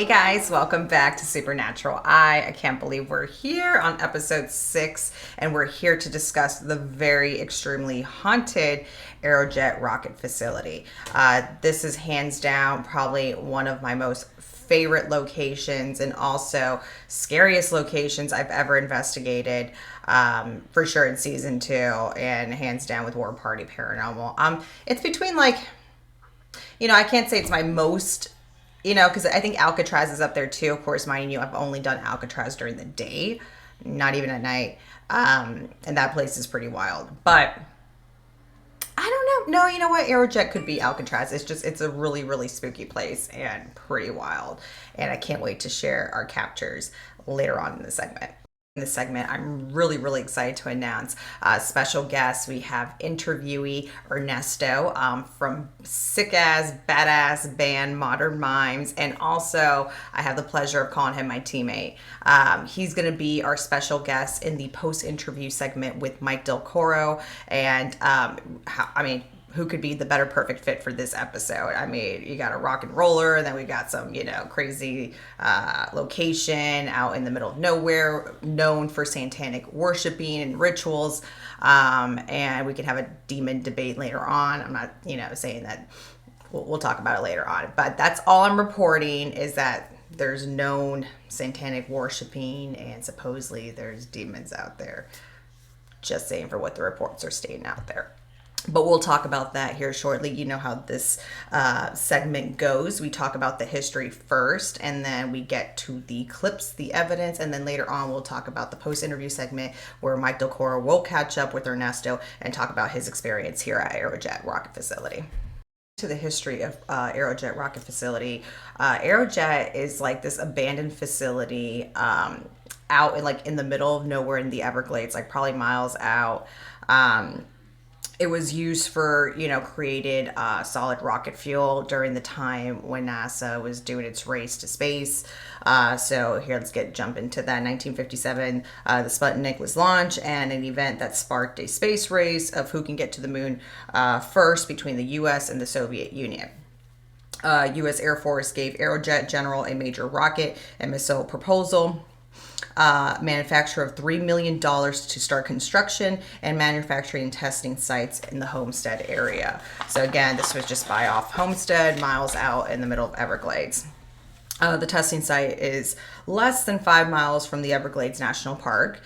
Hey guys, welcome back to Supernatural I can't believe we're here on episode 6, and we're here to discuss the very extremely haunted Aerojet Rocket Facility. This is hands down probably one of my most favorite locations and also scariest locations I've ever investigated, for sure in season 2, and hands down with War Party Paranormal. It's between I can't say it's my most, because I think Alcatraz is up there too. Of course, mind you, I've only done Alcatraz during the day, not even at night. And that place is pretty wild. But I don't know. No, you know what? Aerojet could be Alcatraz. It's a really, really spooky place and pretty wild. And I can't wait to share our captures later on in the segment. In this segment, I'm really, really excited to announce special guests. We have interviewee Ernesto from sick-ass, badass band Modern Mimes, and also I have the pleasure of calling him my teammate. He's going to be our special guest in the post-interview segment with Mike Delcoro, and who could be the better perfect fit for this episode? I mean, you got a rock and roller, and then we got some, crazy location out in the middle of nowhere, known for satanic worshiping and rituals. And we can have a demon debate later on. I'm not, saying that we'll talk about it later on. But that's all I'm reporting, is that there's known satanic worshiping, and supposedly there's demons out there. Just saying for what the reports are stating out there. But we'll talk about that here shortly. You know how this segment goes. We talk about the history first, and then we get to the clips, the evidence, and then later on we'll talk about the post-interview segment where Mike Delcoro will catch up with Ernesto and talk about his experience here at Aerojet Rocket Facility. To the history of Aerojet Rocket Facility. Aerojet is like this abandoned facility out in the middle of nowhere in the Everglades, like probably miles out. It was used for, created solid rocket fuel during the time when NASA was doing its race to space. So here, let's jump into that. 1957, the Sputnik was launched, and an event that sparked a space race of who can get to the moon first between the U.S. and the Soviet Union. U.S. Air Force gave Aerojet General a major rocket and missile proposal. Manufacture of $3 million to start construction and manufacturing and testing sites in the Homestead area. So again, this was just by off Homestead, miles out in the middle of Everglades. The testing site is less than 5 miles from the Everglades National Park.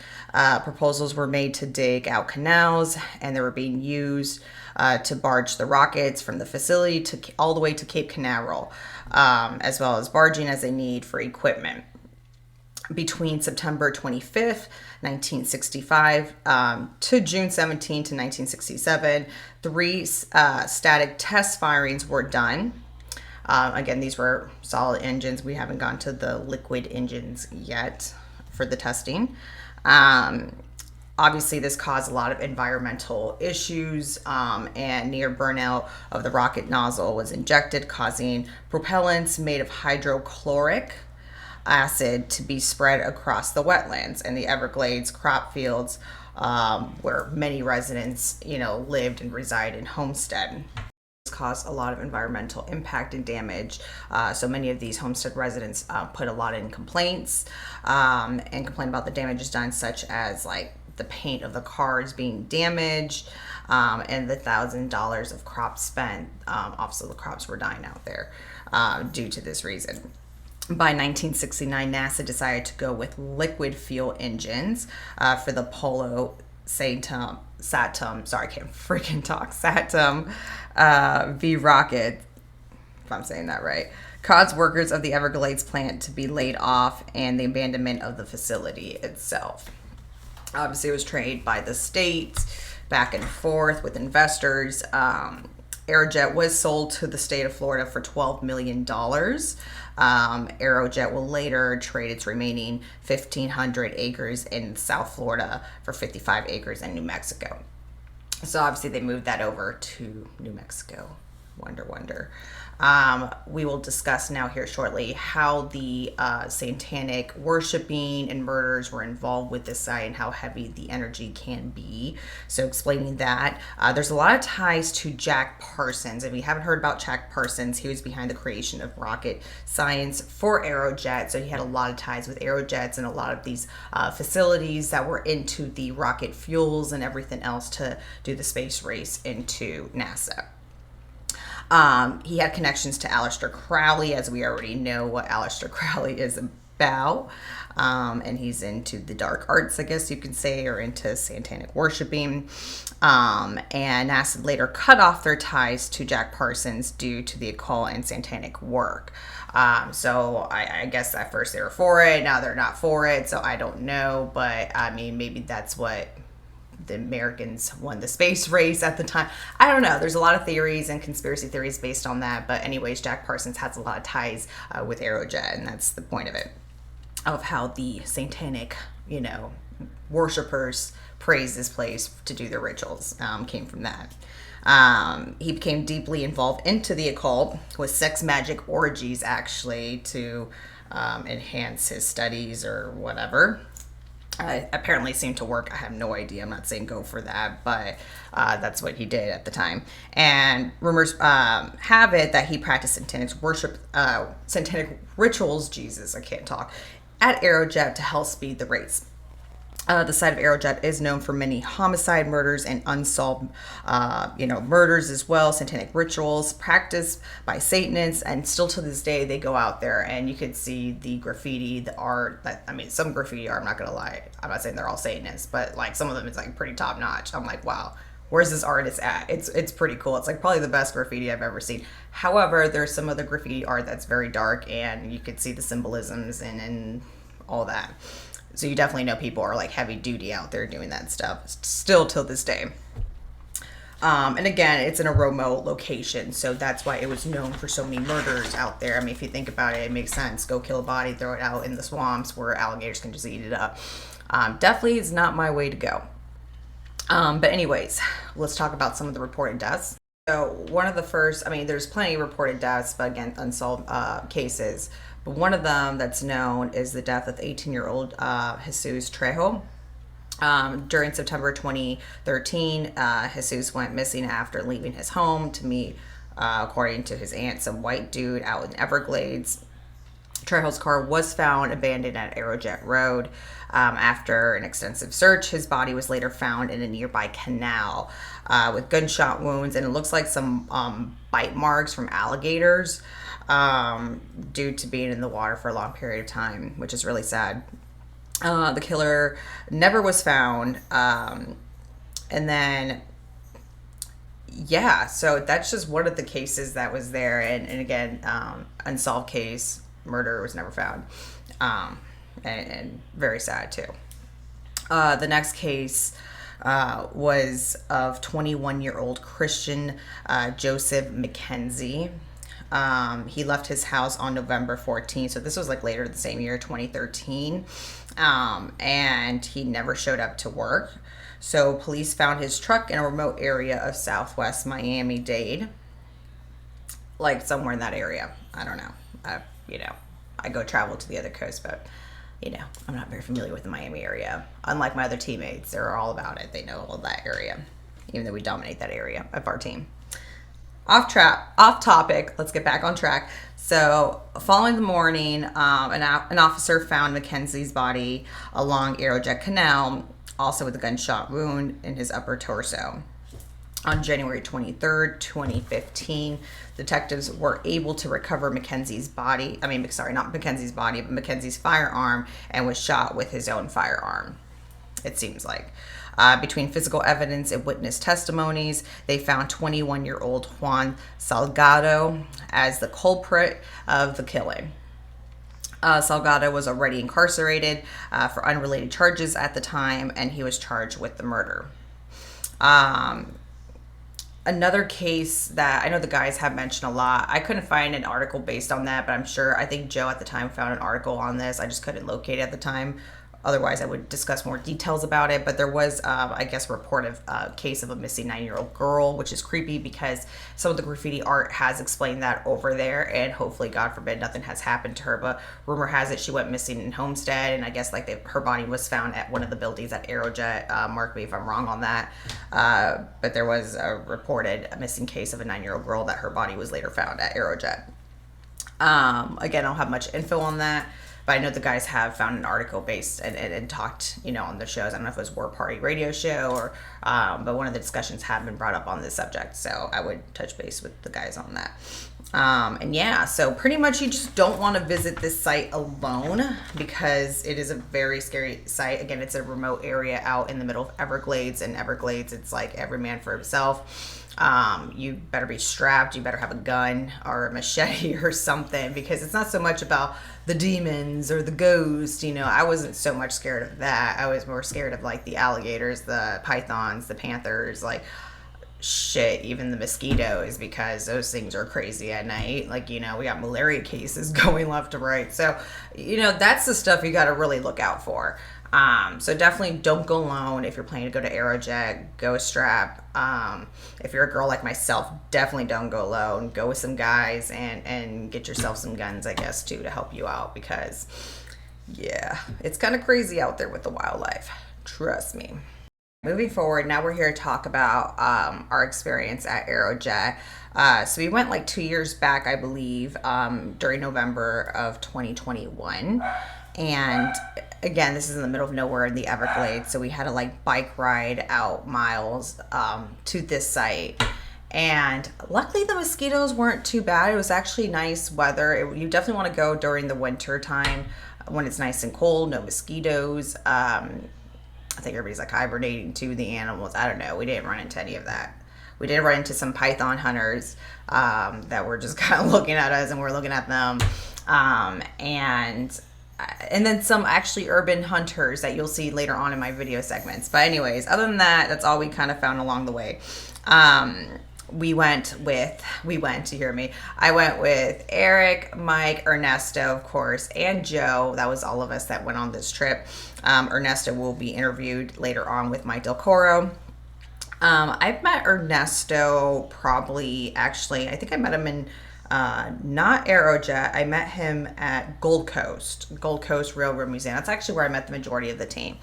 Proposals were made to dig out canals, and they were being used to barge the rockets from the facility all the way to Cape Canaveral, as well as barging as they need for equipment. Between September 25th, 1965 to June 17th to 1967, 3 static test firings were done. Again, these were solid engines. We haven't gone to the liquid engines yet for the testing. Obviously, this caused a lot of environmental issues, and near burnout of the rocket nozzle was injected, causing propellants made of hydrochloric acid to be spread across the wetlands and the Everglades crop fields, where many residents, lived and reside in Homestead. This caused a lot of environmental impact and damage. So many of these Homestead residents put a lot in complaints, and complained about the damages done, such as the paint of the cars being damaged, and the $1,000 of crops spent. Obviously, the crops were dying out there due to this reason. By 1969, NASA decided to go with liquid fuel engines for the Polo Satum, sorry, I can't freaking talk, Satum V rocket, if I'm saying that right, caused workers of the Everglades plant to be laid off and the abandonment of the facility itself. Obviously, it was traded by the state back and forth with investors. Aerojet was sold to the state of Florida for $12 million. Aerojet will later trade its remaining 1,500 acres in South Florida for 55 acres in New Mexico. So obviously they moved that over to New Mexico. Wonder. We will discuss now here shortly how the satanic worshiping and murders were involved with this site and how heavy the energy can be. So explaining that. There's a lot of ties to Jack Parsons. If you haven't heard about Jack Parsons, he was behind the creation of rocket science for Aerojet. So he had a lot of ties with Aerojets and a lot of these facilities that were into the rocket fuels and everything else to do the space race into NASA. He had connections to Aleister Crowley, as we already know what Aleister Crowley is about. And he's into the dark arts, I guess you could say, or into satanic worshiping. And NASA later cut off their ties to Jack Parsons due to the occult and satanic work. So I guess at first they were for it, now they're not for it, so I don't know. But I mean, maybe that's what the Americans won the space race at the time. I don't know. There's a lot of theories and conspiracy theories based on that. But anyways, Jack Parsons has a lot of ties with Aerojet, and that's the point of it, of how the satanic, worshipers praise this place to do their rituals, came from that. He became deeply involved into the occult with sex magic orgies, actually, to enhance his studies or whatever. Apparently seemed to work. I have no idea. I'm not saying go for that, but that's what he did at the time. And rumors have it that he practiced satanic rituals, Jesus, I can't talk, at Aerojet to help speed the race. The site of Aerojet is known for many homicide, murders, and unsolved, murders as well. Satanic rituals practiced by Satanists, and still to this day, they go out there and you could see the graffiti, the art. Some graffiti art. I'm not gonna lie. I'm not saying they're all Satanists, but like some of them is like pretty top notch. I'm like, wow, where's this artist at? It's pretty cool. It's like probably the best graffiti I've ever seen. However, there's some other graffiti art that's very dark, and you could see the symbolisms and all that. So you definitely know people are like heavy duty out there doing that stuff still till this day. And again, it's in a remote location, so that's why it was known for so many murders out there. I mean, if you think about it, it makes sense. Go kill a body, throw it out in the swamps where alligators can just eat it up. Definitely is not my way to go. But anyways, let's talk about some of the reported deaths. So one of the first, there's plenty of reported deaths, but again, unsolved cases. But one of them that's known is the death of 18-year-old Jesus Trejo. During September 2013, Jesus went missing after leaving his home to meet, according to his aunt, some white dude out in Everglades. Trejo's car was found abandoned at Aerojet Road. After an extensive search, his body was later found in a nearby canal with gunshot wounds, and it looks like some bite marks from alligators due to being in the water for a long period of time, which is really sad. The killer never was found. And then, so that's just one of the cases that was there. And again, unsolved case, murder was never found. And very sad too. The next case was of 21-year-old Christian Joseph McKenzie. He left his house on November 14th. So this was like later the same year, 2013. And he never showed up to work. So police found his truck in a remote area of Southwest Miami-Dade. Like somewhere in that area. I don't know. I go travel to the other coast, but I'm not very familiar with the Miami area. Unlike my other teammates, they're all about it. They know all that area, even though we dominate that area of our team. Off topic, let's get back on track. So following the morning, an officer found Mackenzie's body along Aerojet Canal, also with a gunshot wound in his upper torso. On January 23rd, 2015, detectives were able to recover Mackenzie's body. Not Mackenzie's body, but Mackenzie's firearm, and was shot with his own firearm, it seems like. Between physical evidence and witness testimonies, they found 21-year-old Juan Salgado as the culprit of the killing. Salgado was already incarcerated for unrelated charges at the time, and he was charged with the murder. Another case that I know the guys have mentioned a lot, I couldn't find an article based on that, but I think Joe at the time found an article on this. I just couldn't locate it at the time. Otherwise, I would discuss more details about it. But there was, I guess, a reported case of a missing 9-year-old girl, which is creepy because some of the graffiti art has explained that over there. And hopefully, God forbid, nothing has happened to her. But rumor has it she went missing in Homestead. And I guess her body was found at one of the buildings at Aerojet. Mark me if I'm wrong on that. But there was a reported missing case of a 9-year-old girl that her body was later found at Aerojet. Again, I don't have much info on that. But I know the guys have found an article based and talked, on the shows. I don't know if it was War Party radio show or, but one of the discussions have been brought up on this subject. So I would touch base with the guys on that. And yeah, so pretty much you just don't want to visit this site alone because it is a very scary site. Again, it's a remote area out in the middle of Everglades, and Everglades, it's like every man for himself. You better be strapped. You better have a gun or a machete or something, because it's not so much about the demons or the ghosts. I wasn't so much scared of that. I was more scared of like the alligators, the pythons, the panthers, like shit, even the mosquitoes, because those things are crazy at night. Like, we got malaria cases going left to right. So, that's the stuff you got to really look out for. So definitely don't go alone. If you're planning to go to Aerojet, go strap. If you're a girl like myself, definitely don't go alone. Go with some guys and get yourself some guns, I guess, too, to help you out, because yeah, it's kind of crazy out there with the wildlife. Trust me. Moving forward, now we're here to talk about our experience at Aerojet. So we went like 2 years back, I believe, during November of 2021. And again, this is in the middle of nowhere in the Everglades. So we had to like bike ride out miles to this site. And luckily the mosquitoes weren't too bad. It was actually nice weather. You definitely want to go during the winter time when it's nice and cold, no mosquitoes. I think everybody's like hibernating too, the animals. I don't know. We didn't run into any of that. We did run into some python hunters that were just kind of looking at us, and we're looking at them. And then some actually urban hunters that you'll see later on in my video segments. But anyways, other than that, that's all we kind of found along the way. You hear me? I went with Eric, Mike, Ernesto, of course, and Joe. That was all of us that went on this trip. Ernesto will be interviewed later on with Mike Delcoro. I've met Ernesto I think I met him in not Aerojet. I met him at Gold Coast Railroad Museum. That's actually where I met the majority of the team.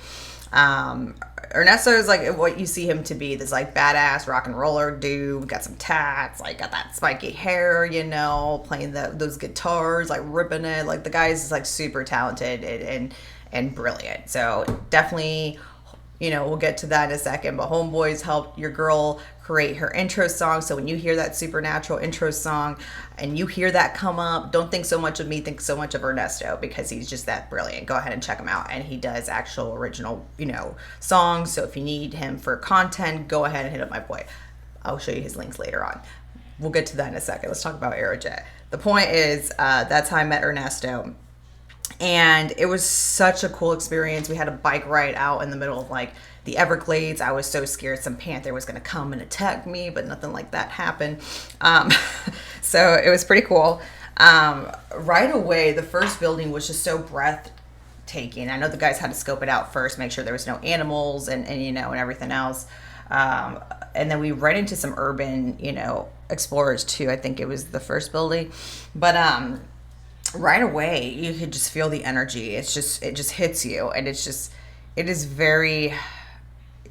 Ernesto is like what you see him to be, this like badass rock and roller dude, got some tats, like got that spiky hair, playing those guitars, like ripping it. Like the guy's is like super talented and brilliant. So definitely, we'll get to that in a second, but homeboys helped your girl create her intro song. So when you hear that supernatural intro song and you hear that come up, don't think so much of me, think so much of Ernesto, because he's just that brilliant. Go ahead and check him out. And he does actual original, songs. So if you need him for content, go ahead and hit up my boy. I'll show you his links later on. We'll get to that in a second. Let's talk about Aerojet. The point is, that's how I met Ernesto. And it was such a cool experience. We had a bike ride out in the middle of like the Everglades. I was so scared some panther was going to come and attack me, but nothing like that happened. So it was pretty cool. Right away, the first building was just so breathtaking. I know the guys had to scope it out first, make sure there was no animals and everything else. And then we ran into some urban, explorers too. I think it was the first building, but right away you could just feel the energy. It just hits you, and it is very,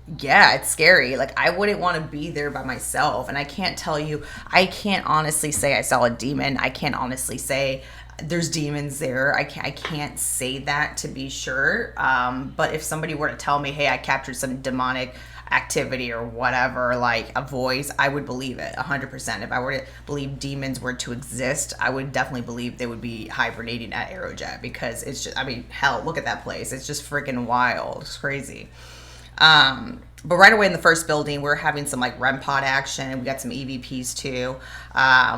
it's scary. Like I wouldn't want to be there by myself, and I can't honestly say I saw a demon. I can't honestly say there's demons there. I can't say that to be sure. But if somebody were to tell me, hey, I captured some demonic activity or whatever, like a voice, I would believe it 100%. If I were to believe demons were to exist, I would definitely believe they would be hibernating at Aerojet, because it's just, hell, look at that place. It's just freaking wild. It's crazy. But right away in the first building, we're having some like REM pod action. We got some EVPs too.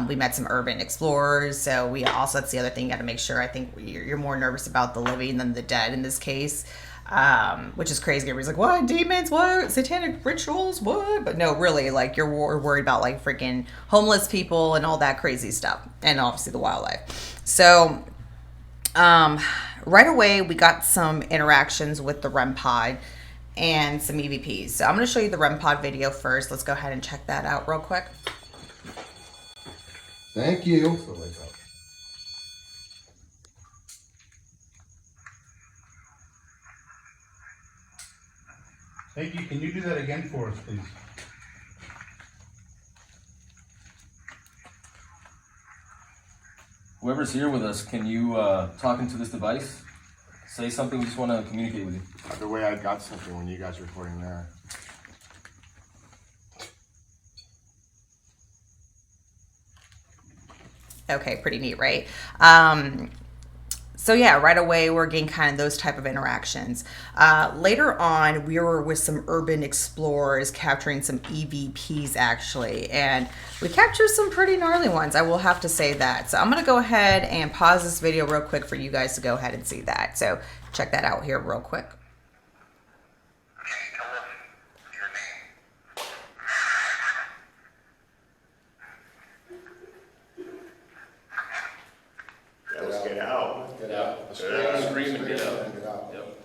We met some urban explorers. So that's the other thing you got to make sure. I think you're more nervous about the living than the dead in this case. Which is crazy. Everybody's like, what? Demons? What? Satanic rituals? What? But no, really, like you're worried about like freaking homeless people and all that crazy stuff. And obviously the wildlife. So, right away, we got some interactions with the REM pod and some EVPs. So I'm going to show you the REM pod video first. Let's go ahead and check that out real quick. Thank you. Thank you. Can you do that again for us, please? Whoever's here with us, can you talk into this device? Say something, we just want to communicate with you. Either way, I got something when you guys were recording there. Okay, pretty neat, right? So yeah, right away we're getting kind of those type of interactions. Later on, we were with some urban explorers capturing some EVPs actually, and we captured some pretty gnarly ones. I will have to say that. So I'm gonna go ahead and pause this video real quick for you guys to go ahead and see that. So check that out here real quick. Get out. Get out. Scream and get out. Get out. Yep.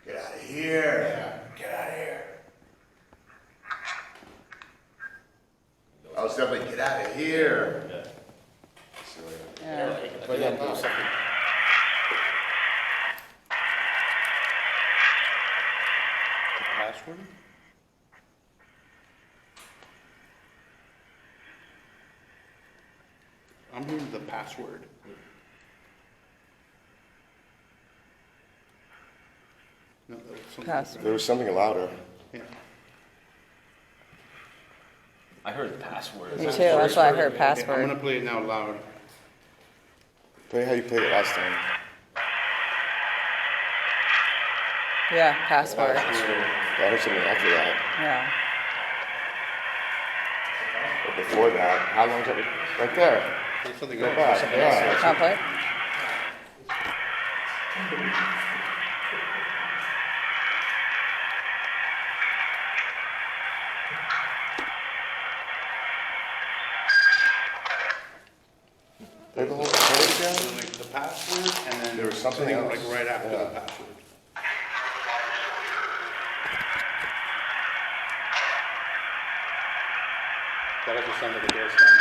Get out of here. Get out of here. I was definitely get out of here. Yeah. Play that now. Password? I'm hearing the password. No, that was something. Password. There was something louder. Yeah. I heard the password. Me too, that's why I heard Okay, I'm gonna password. play it now loud. Play how you played it last time. Yeah, password. I heard something after that. Yeah. But before that, how long did it? Right there. There's something Go else. back. Yeah. Can't play? Play the whole play it again. Like the password, and then There was something else. like right after Yeah. the password. That also sounds like a door slam.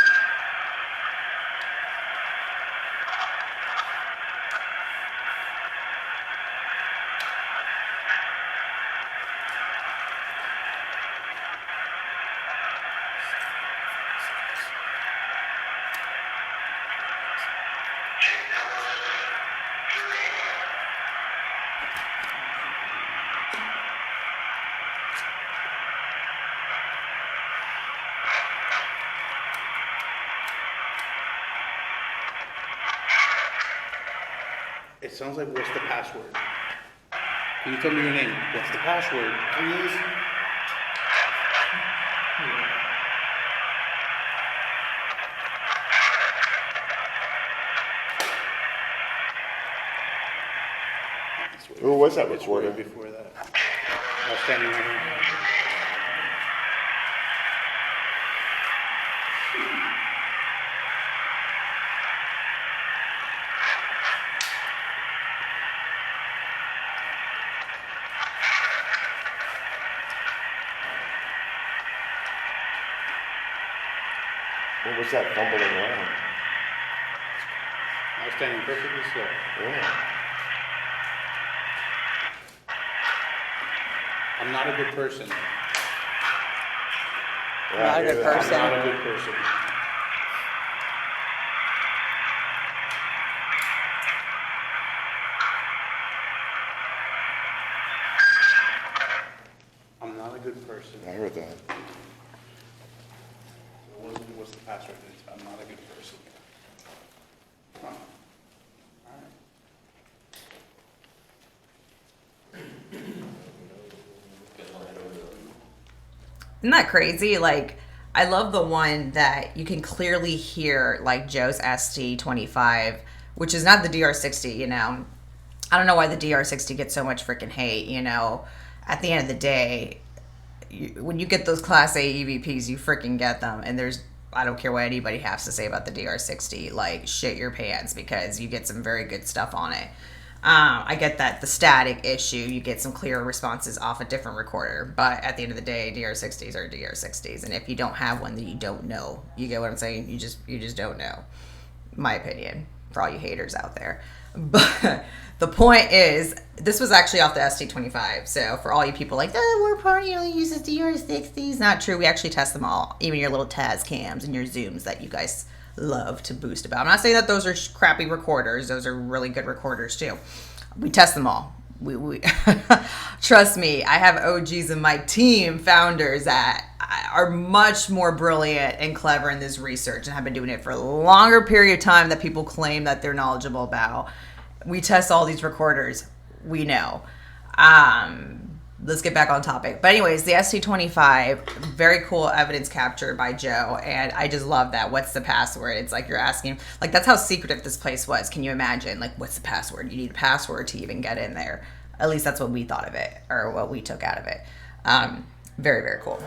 It sounds like what's the password? Can you tell me your name? What's the password, please? Who was that It's way recorder? before that. I was standing right here. What was that fumbling around? I was standing perfectly still. Yeah. I'm not a good person. Yeah, Not I a hear good that. person. I'm not a good person. I'm not a good person. I heard that. What's the password? I'm not a good person. Huh. All right. Isn't that crazy? Like, I love the one that you can clearly hear, like Joe's ST-25, which is not the DR-60, you know. I don't know why the DR-60 gets so much freaking hate, you know. At the end of the day, when you get those Class A EVPs, you freaking get them. And I don't care what anybody has to say about the DR-60. Like, shit your pants because you get some very good stuff on it. I get that the static issue, you get some clearer responses off a different recorder. But at the end of the day, DR-60s are DR-60s. And if you don't have one, then you don't know. You get what I'm saying? You just don't know. My opinion, for all you haters out there. But the point is, this was actually off the ST-25. So for all you people like, the War Party only uses DR-60s. Not true. We actually test them all. Even your little Taz cams and your Zooms that you guys love to boast about. I'm not saying that those are crappy recorders. Those are really good recorders too. We test them all. We trust me, I have OGs in my team, founders that are much more brilliant and clever in this research and have been doing it for a longer period of time that people claim that they're knowledgeable about. We test all these recorders. We know. Let's get back on topic. But anyways, the ST-25, very cool evidence captured by Joe. And I just love that. What's the password? It's like you're asking, like, that's how secretive this place was. Can you imagine? Like, what's the password? You need a password to even get in there. At least that's what we thought of it, or what we took out of it. Very, very cool.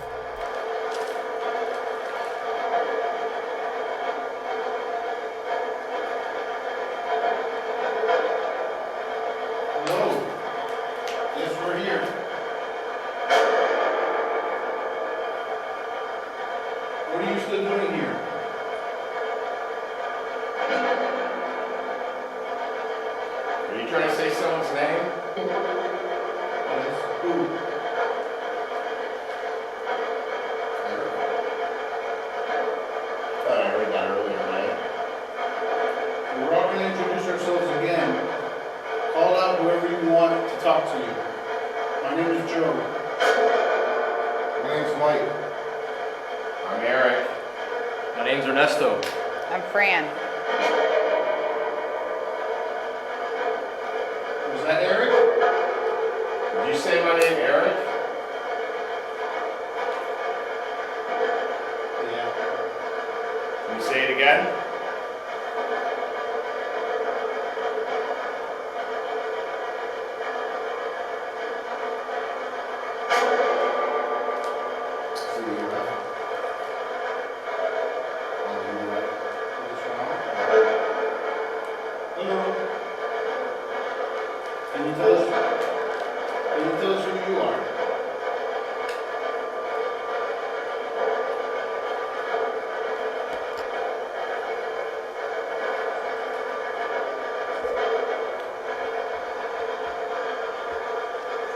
Hello. Yes, we're here. What are you still doing here? Are you trying to say someone's name? Yes. Who? Thought I heard that earlier, right? We're all going to introduce ourselves again. Call out whoever you want to talk to you. My name is Joe. My name's Mike. I'm Eric. My name's Ernesto. I'm Fran. Was that Eric? Did you say my name, Eric? Yeah. Can you say it again? Hello. Can you tell us who you are?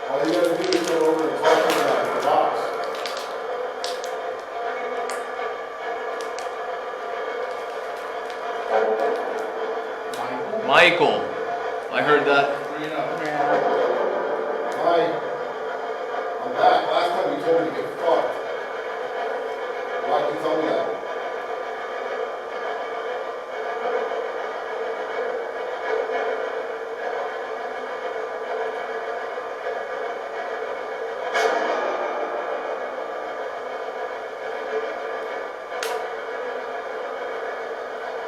All you gotta do is go over and talk to the box. Michael. I heard that. Bring it up. Hi. I'm back. Last time you told me to get fucked. Why'd you tell me that?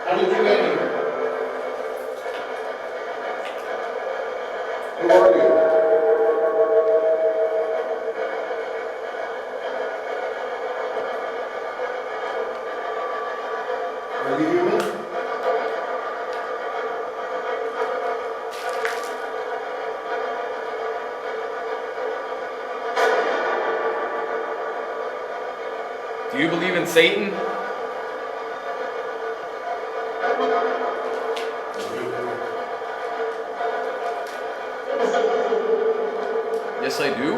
How did you get here? Who are you? Are you human? Do you believe in Satan? Yes, I do.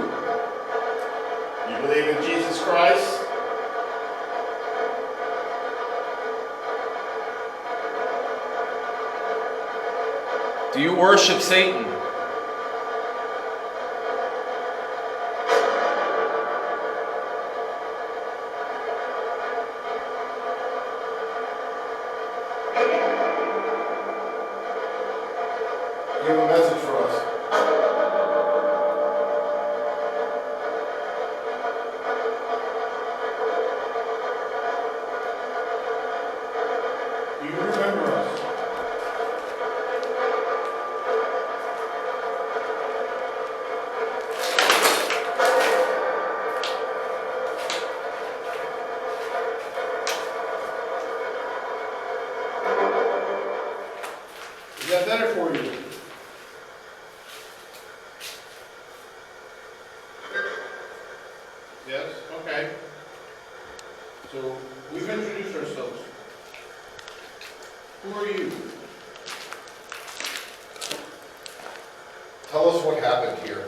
You believe in Jesus Christ? Do you worship Satan? You have a message for us. Yes, okay. So, we've introduced ourselves. Who are you? Tell us what happened here.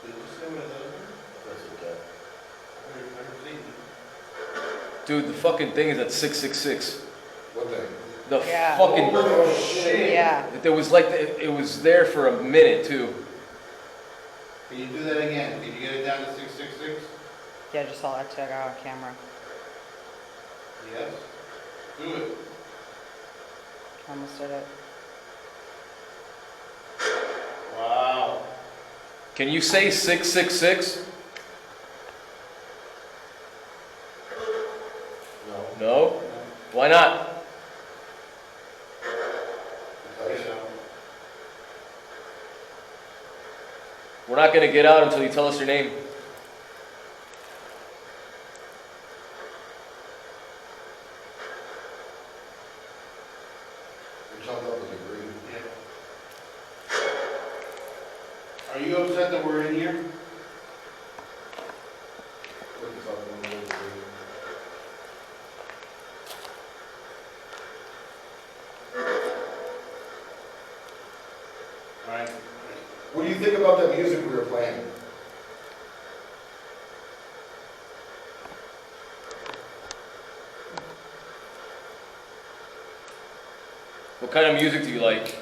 Did you say what it is? I've never seen it. Dude, the fucking thing is at 666. What thing? The Yeah. fucking. Oh, shit. Yeah. There was like, it was there for a minute too. Can you do that again? Can you get it down to 666? Yeah, just saw that check out on camera. Yes. Do it. Almost did it. Wow. Can you say 666? No. No? Why not? Because We're not gonna get out until you tell us your name. we jumped up a degree. Are you upset that we're in here? Look us up one more degree. Alright. What do you think about that music we were playing? What kind of music do you like?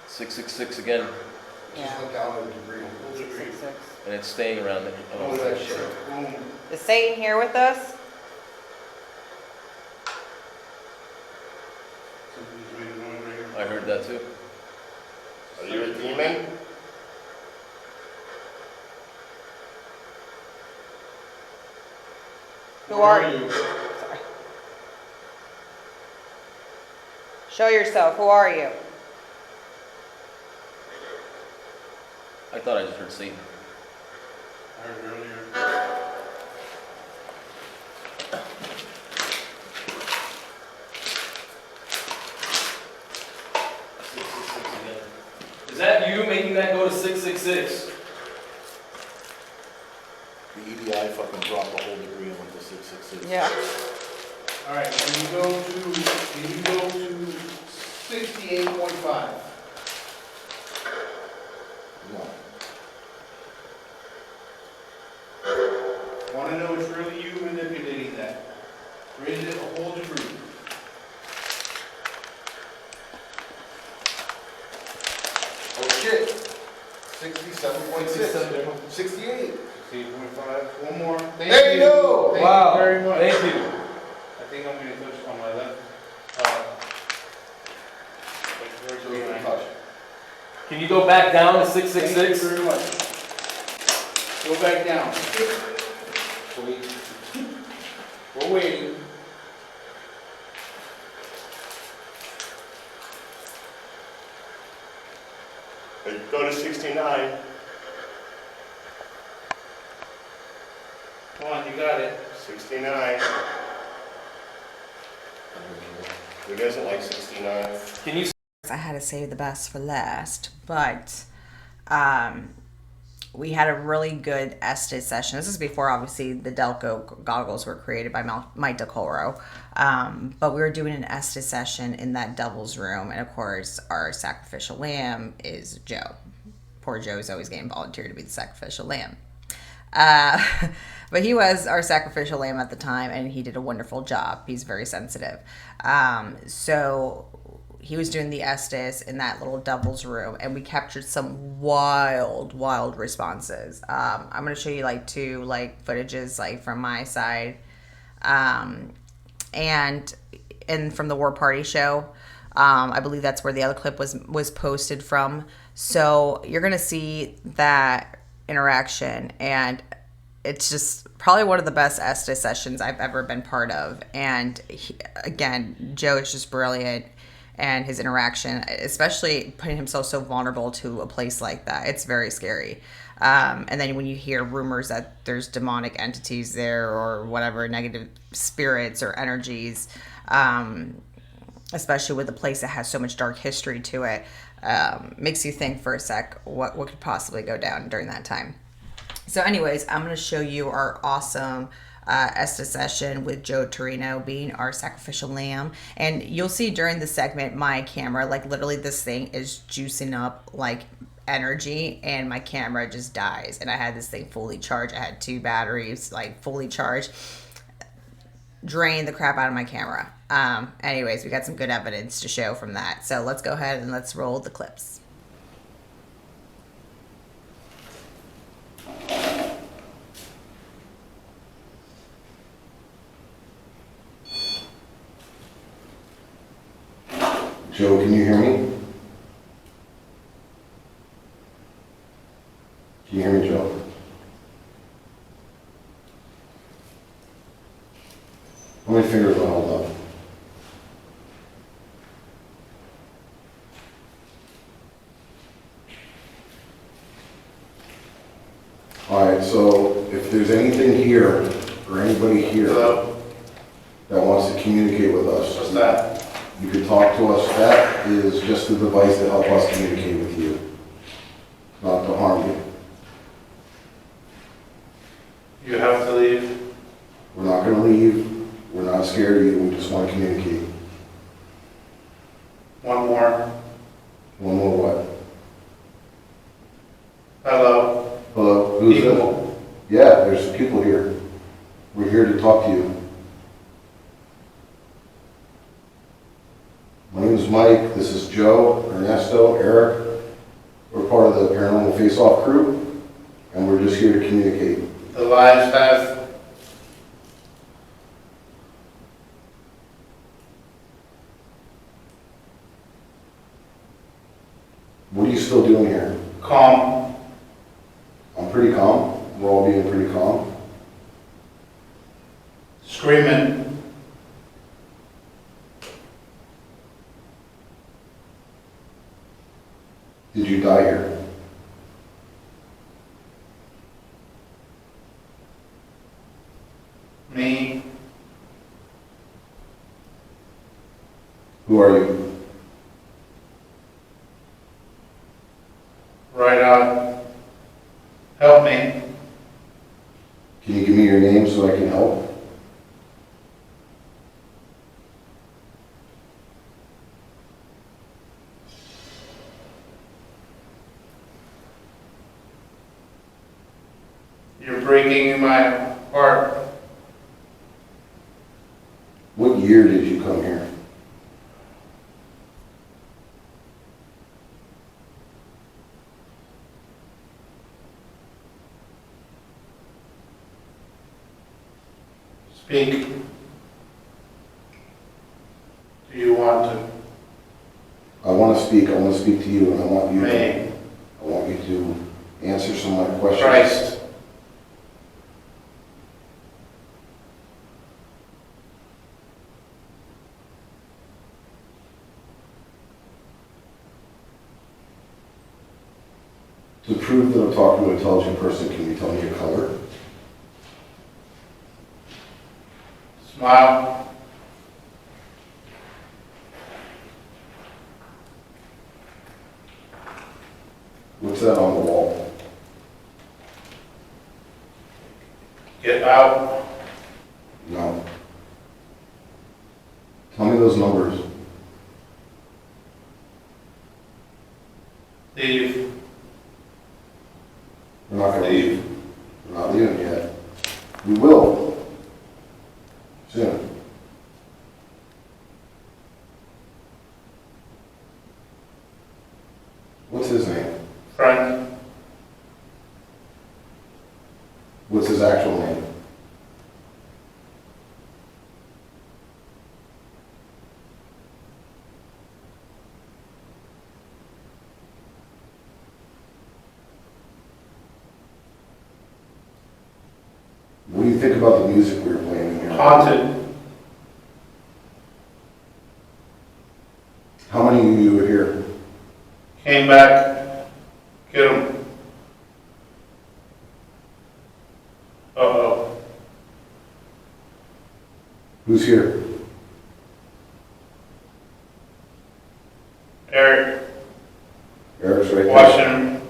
"666" again, It just Yeah. went down a degree. 666. and it's staying around there. What was that shit? Boom. Is Satan here with us? Something's made a noise right here. I heard that too. Are you a demon? Who are Where you? Sorry. Show yourself. Who are you? I thought I just heard Satan. I heard earlier. Is that you making that go to 666? The EDI fucking dropped the whole degree and went to 666. Yeah. Alright, can you go to 68.5? No. Want to know it's really you manipulating that. Raise it a whole degree. Oh shit. 67.6. 68. 68.5. One more. Thank There you go. Thank Wow. you very much. Thank you. I think I'm going to touch on my left. Where's So we your can hand? touch. Can you go back down to Thank you 666? very much. Go back down. We're waiting. Go to 69. Come on, you got it. 69. Who doesn't like 69? Can you I had to save the best for last, but we had a really good Estes session. This is before, obviously, the Delco goggles were created by Mike Delcoro. But we were doing an Estes session in that Devil's Room, and of course, our sacrificial lamb is Joe. Poor Joe's always getting volunteered to be the sacrificial lamb. But he was our sacrificial lamb at the time, and he did a wonderful job. He's very sensitive. So he was doing the Estes in that little Devil's Room, and we captured some wild responses. I'm gonna show you like two footages from my side, and from the War Party show. I believe that's where the other clip was posted from. So you're gonna see that interaction, and it's just probably one of the best Estes sessions I've ever been part of. And again, Joe is just brilliant. and his interaction, especially putting himself so vulnerable to a place like that. It's very scary. And then when you hear rumors that there's demonic entities there or whatever, negative spirits or energies, especially with a place that has so much dark history to it, makes you think for a sec what could possibly go down during that time. So anyways, I'm going to show you our awesome Estes session with Joe Torino being our sacrificial lamb. And you'll see during the segment, my camera, like literally this thing is juicing up like energy and my camera just dies. And I had this thing fully charged. I had 2 batteries like fully charged. Drained the crap out of my camera. Anyways, we got some good evidence to show from that. So let's go ahead and let's roll the clips. Joe, can you hear me? Can you hear me, Joe? How many fingers do I hold up? Alright, so if there's anything here, or anybody here Hello? that wants to communicate with What's us, that? you can talk to us. That is just a device to help us communicate with you, not to harm you. You have to leave. We're not going to leave. We're not scared of you. We just want to communicate. One more. One more what? Hello? Hello? Who's People. this? Yeah, there's people here. We're here to talk to you. My name is Mike. This is Joe, Ernesto, Eric. We're part of the Paranormal Face-Off crew, and we're just here to communicate. The lives have. What are you still doing here? Calm. I'm pretty calm. We're all being pretty calm. Screaming. Did you die here? Me. Who are you? Right on. Help me. Can you give me your name so I can help? You're breaking my heart. What year did you come here? Speak. Do you want to? I want to speak. I want to speak to you, and I want you. Me. I want you to answer some of my questions. Christ. To prove that I'm talking to an intelligent person, can you tell me your color? Smile. What's that on the wall? Get out. No. Tell me those numbers. Leave. We're not going to Leave. leave. We're not leaving yet. We will. Soon. What's his name? Frank. What's his actual name? What do you think about the music we were playing in here? Haunted. How Who's here? Eric, Eric's right there. Washington.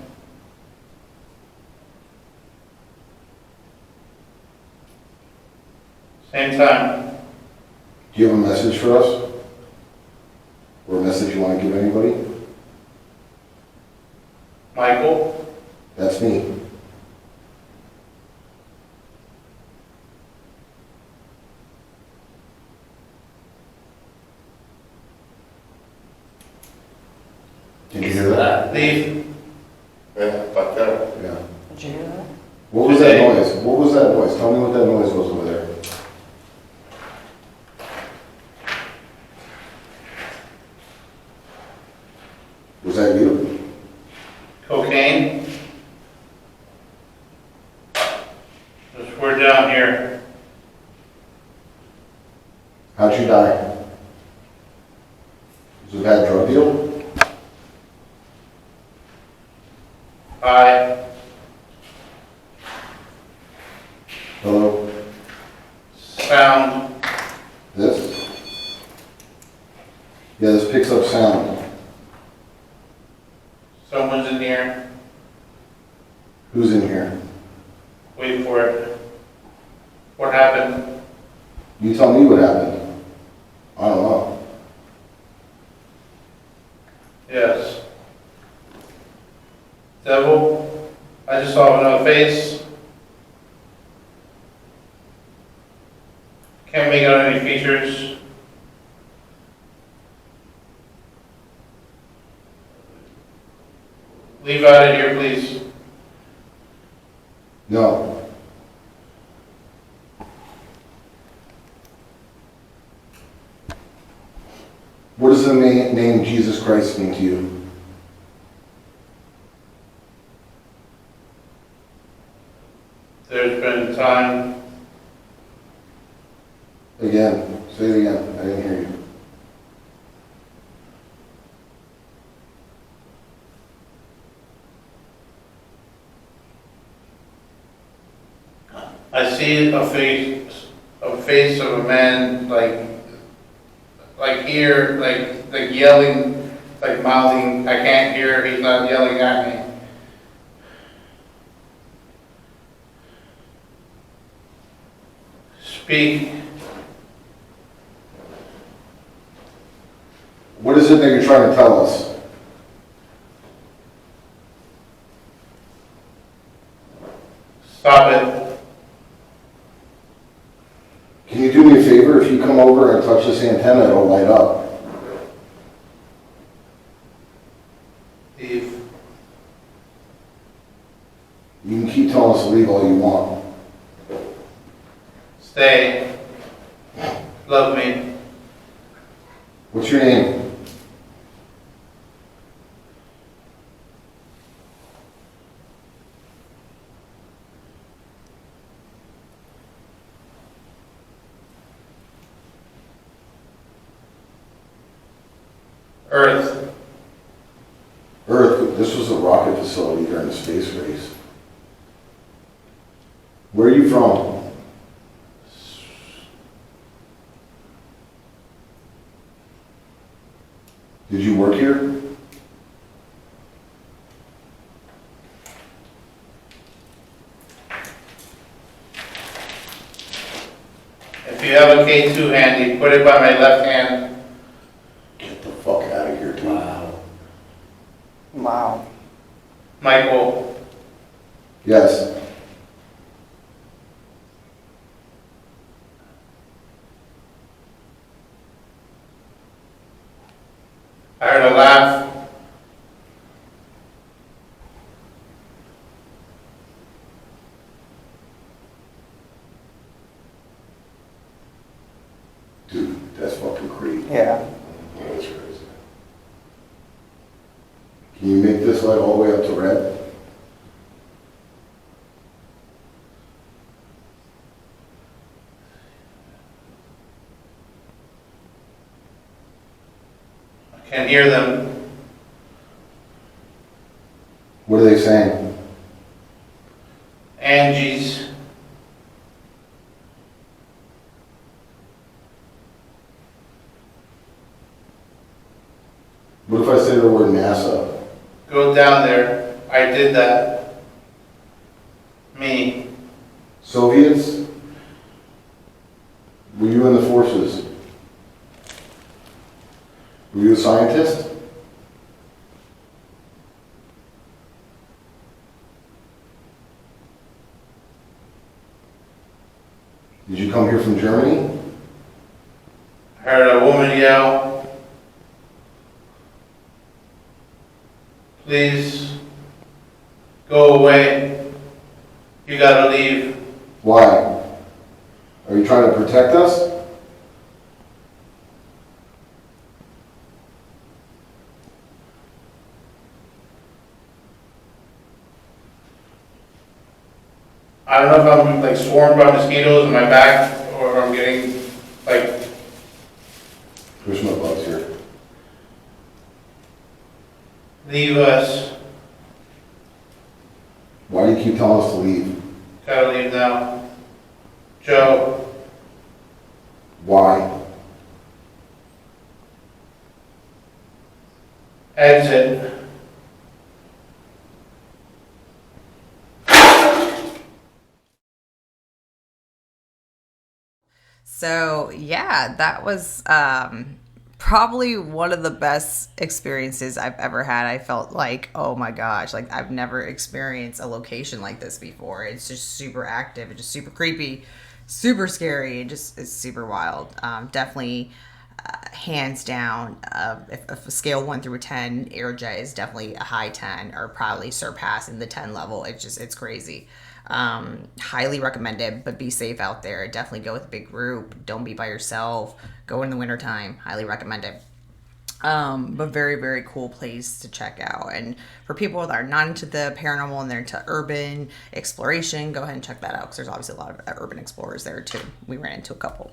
Same time. Do you have a message for us? Or a message you want to give anybody? Michael, That's me. Can you hear that? leave. Yeah, about that. Yeah. Did you hear that? What was that noise? What was that noise? Tell me what that noise was over there. Was that you? Cocaine. We're down here. How'd you die? Was it a bad drug deal? Hi. Hello? Sound. This? Yeah, this picks up sound. Someone's in here. Who's in here? Wait for it. What happened? You tell me what happened. I don't know. Yes. Devil. I just saw another face. Can't make out any features. Leave out of here, please. No. What does the name Jesus Christ mean to you? There's been time. Again. Say it again. I didn't hear you. I see a face of a man like here, like yelling, like mouthing. I can't hear. He's not yelling at me. Speak. What is it that you're trying to tell us? Stop it. Can you do me a favor? If you come over and touch this antenna, it'll light up. Leave. You can keep telling us to leave all you want. Stay. Love me. What's your name? Earth. Earth. This was a rocket facility during the space race. Where are you from? Did you work here? If you have a K2 handy, put it by my left hand. Get the fuck out of here, dude. Wow. Wow. Michael. Yes. I heard a laugh. Dude, that's fucking crazy. Yeah. That's crazy. Can you make this light all the way up to red? I can't hear them. What are they saying? Angie's. try to say the word NASA. Go down there. I did that. Me. Soviets? Were you in the forces? Were you a scientist? Did you come here from Germany? I heard a woman yell, "Please go away. You gotta leave." Why? Are you trying to protect us? I don't know if I'm like swarmed by mosquitoes in my back or if I'm getting like, There's no bugs here. leave us. Why do you keep telling us to leave? Gotta leave now. Joe, Why? exit. So yeah, that was probably one of the best experiences I've ever had. I felt like, oh my gosh, like I've never experienced a location like this before. It's just super active, it's just super creepy, super scary, and just it's super wild. Definitely, hands down, if a scale 1 through 10, Aerojet is definitely a high 10 or probably surpassing the 10 level. It's crazy. Highly recommended, but be safe out there. Definitely go with a big group. Don't be by yourself. Go in the wintertime. Highly recommend it. But very, very cool place to check out. And for people that are not into the paranormal and they're into urban exploration, go ahead and check that out because there's obviously a lot of urban explorers there too. We ran into a couple.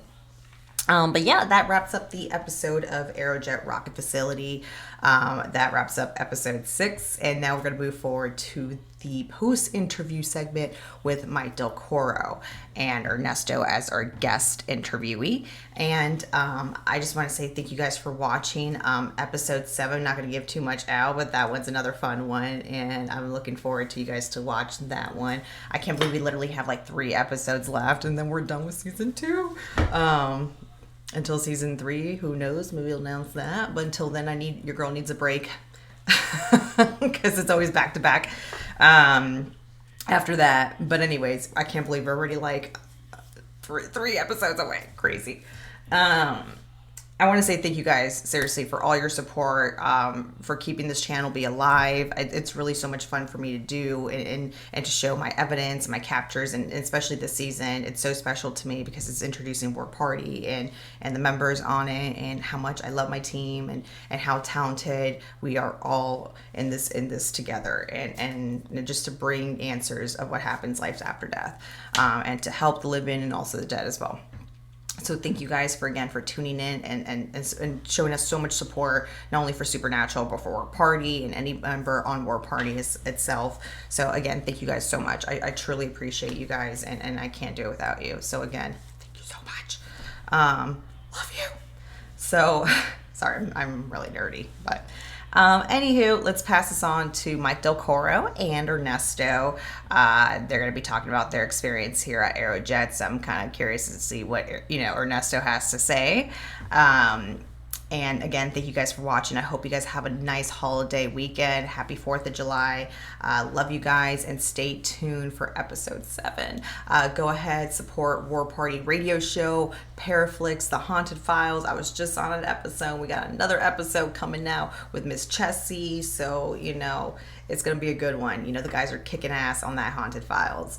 But yeah, that wraps up the episode of Aerojet Rocket Facility. That wraps up episode 6. And now we're going to move forward to the post-interview segment with Mike Delcoro and Ernesto as our guest interviewee. And I just want to say thank you guys for watching episode 7. Not going to give too much out, but that one's another fun one. And I'm looking forward to you guys to watch that one. I can't believe we literally have like 3 episodes left and then we're done with season 2. Until season 3, who knows? Maybe we'll announce that. But until then, your girl needs a break because it's always back to back. After that, but anyways, I can't believe we're already like 3 episodes away. Crazy. I want to say thank you guys, seriously, for all your support, for keeping this channel be alive. It's really so much fun for me to do and to show my evidence, my captures, and especially this season. It's so special to me because it's introducing War Party and the members on it and how much I love my team and how talented we are all in this together and just to bring answers of what happens life after death, and to help the living and also the dead as well. So thank you guys for tuning in and showing us so much support, not only for Supernatural, but for War Party and any member on War Party itself. So again, thank you guys so much. I truly appreciate you guys and I can't do it without you. So again, thank you so much. Love you. So, sorry, I'm really nerdy, but anywho, let's pass this on to Mike Delcoro and Ernesto. They're going to be talking about their experience here at Aerojet, so I'm kind of curious to see what Ernesto has to say. And again, thank you guys for watching. I hope you guys have a nice holiday weekend. Happy 4th of July. Love you guys and stay tuned for episode 7. Go ahead, support War Party Radio Show, Paraflix, The Haunted Files. I was just on an episode. We got another episode coming now with Miss Chessie. So, it's going to be a good one. The guys are kicking ass on that Haunted Files.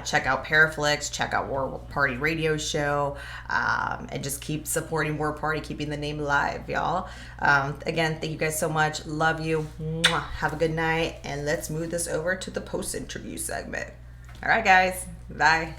Check out Paraflix, check out War Party Radio Show, and just keep supporting War Party, keeping the name alive, y'all. Again, thank you guys so much. Love you. Mwah. Have a good night, and let's move this over to the post-interview segment. All right, guys. Bye.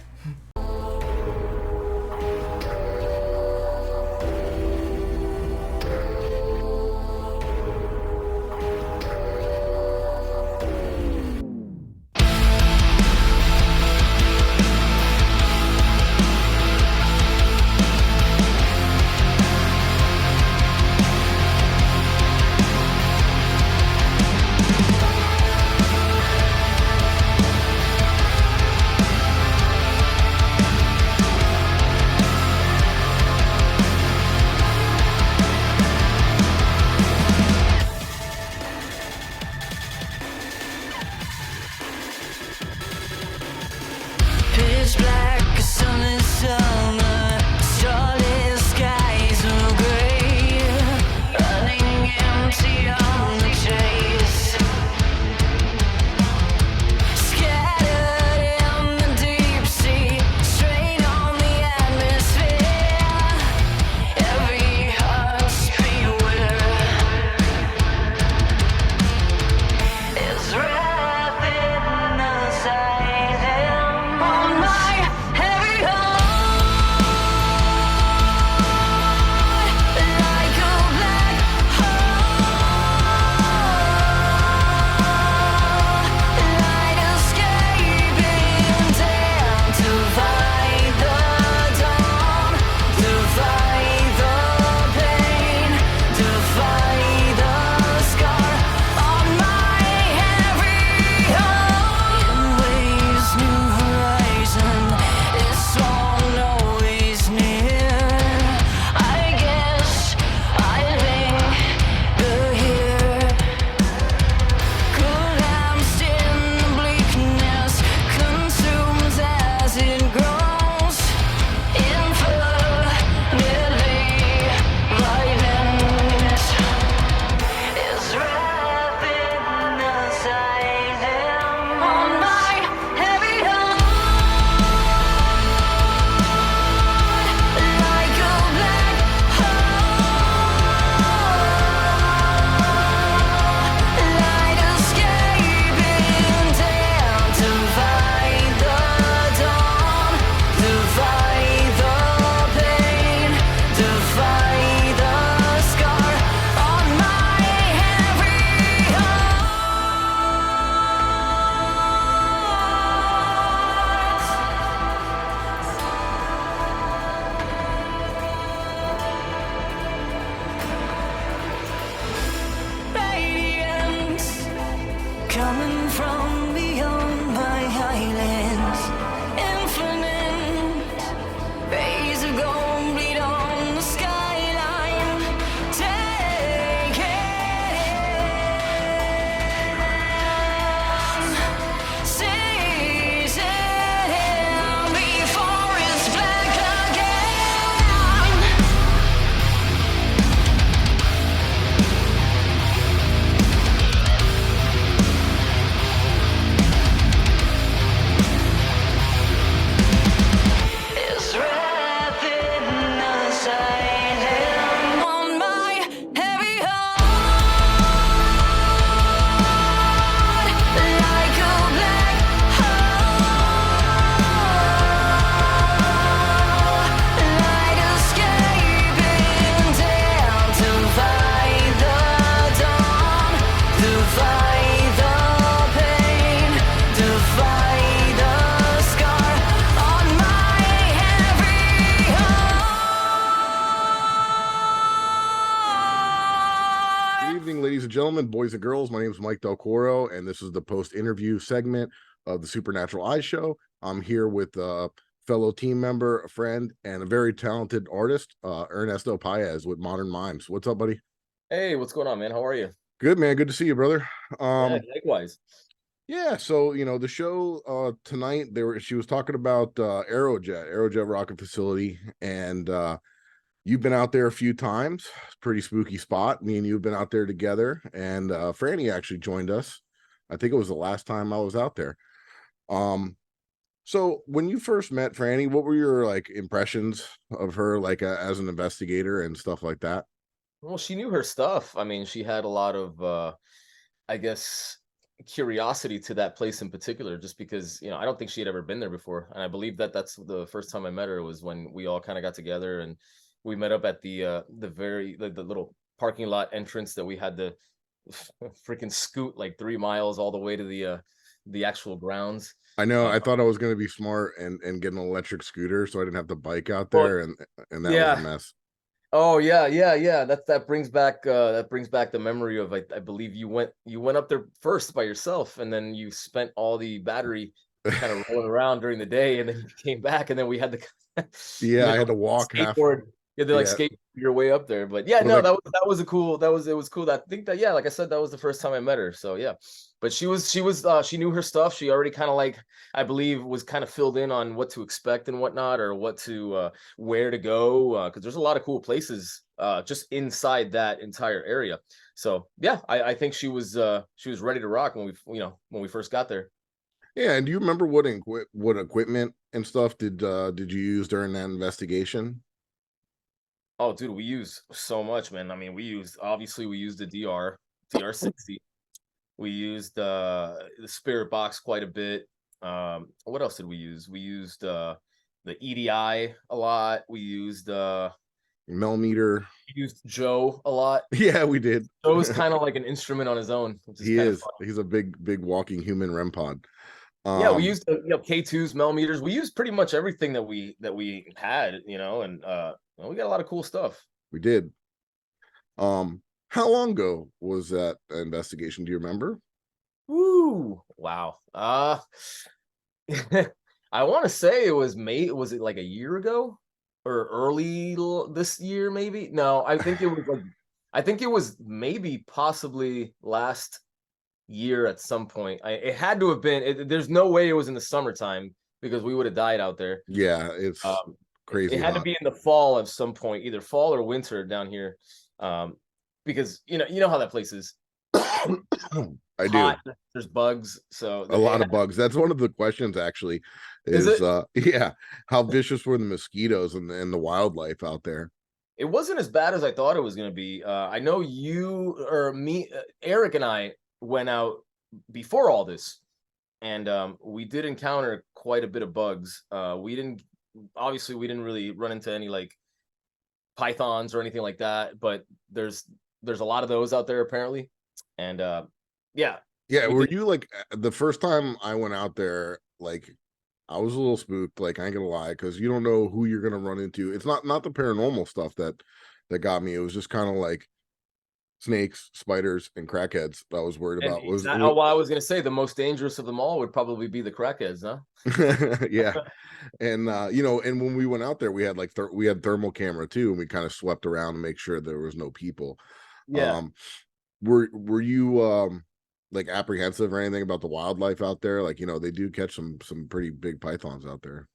gentlemen, boys and girls, my name is Mike Delcoro, and this is the post-interview segment of the Supernatural Eyes Show. I'm here with a fellow team member, a friend, and a very talented artist, Ernesto Paez with Modern Mimes. What's up, buddy? Hey, what's going on, man? How are you? Good, man. Good to see you, brother. Yeah, likewise. Yeah, so the show tonight, she was talking about Aerojet Rocket Facility, and you've been out there a few times. Pretty spooky spot. Me and you have been out there together, and Franny actually joined us. I think it was the last time I was out there. So when you first met Franny, what were your like impressions of her, like as an investigator and stuff like that? Well, she knew her stuff. I mean, she had a lot of, I guess, curiosity to that place in particular, just because, I don't think she had ever been there before. And I believe that that's the first time I met her was when we all kind of got together and we met up at the the little parking lot entrance that we had to freaking scoot like 3 miles all the way to the actual grounds. I know. Uh, I thought I was going to be smart and get an electric scooter so I didn't have to bike out well, there, and that was yeah. a mess. Oh yeah. That brings back the memory of I believe you went up there first by yourself, and then you spent all the battery kind of rolling around during the day, and then you came back, and then we had to Yeah, I had to walk half. skateboard. You had to like Yeah. skate your way up there. But yeah, Well, no, like- that was a cool. It was cool. I think that, yeah, like I said, that was the first time I met her. So yeah, but she knew her stuff. She already kind of like, I believe, was kind of filled in on what to expect and whatnot, or what to where to go, because there's a lot of cool places just inside that entire area. So yeah, I think she was ready to rock when we first got there. Yeah, and do you remember what equipment and stuff did you use during that investigation? Oh, dude, we use so much, man. I mean, we used the DR60. We used the spirit box quite a bit. What else did we use? We used the EDI a lot. We used Millimeter. Joe a lot. Yeah, we did. Joe was kind of like an instrument on his own. Which is He kinda is. fun. He's a big walking human REM pod. Yeah, we used K2s, millimeters. We used pretty much everything that we had, and we got a lot of cool stuff. We did. How long ago was that investigation? Do you remember? Woo! Wow. I want to say it was was it like a year ago or early this year, maybe? No, I think it was maybe possibly last year at some point. It had to have been. There's no way it was in the summertime because we would have died out there. Yeah, it's crazy. It had to be in the fall at some point, either fall or winter down here, because you know how that place is. I hot, do. There's bugs, so A lot of bugs. That's one of the questions, actually. Is it? Yeah, how vicious were the mosquitoes and the wildlife out there? It wasn't as bad as I thought it was going to be. I know you or me, Eric and I went out before all this, and we did encounter quite a bit of bugs. We didn't really run into any like pythons or anything like that, but there's a lot of those out there apparently. And yeah. Were you like the first time I went out there, like I was a little spooked, like I ain't gonna lie, because you don't know who you're gonna run into. It's not the paranormal stuff that got me. It was just kind of like snakes, spiders, and crackheads that I was worried about. Well, I was gonna say the most dangerous of them all would probably be the crackheads, huh? Yeah. And and when we went out there, we had like we had thermal camera too, and we kind of swept around to make sure there was no people. Yeah. Were you like apprehensive or anything about the wildlife out there? Like, they do catch some pretty big pythons out there.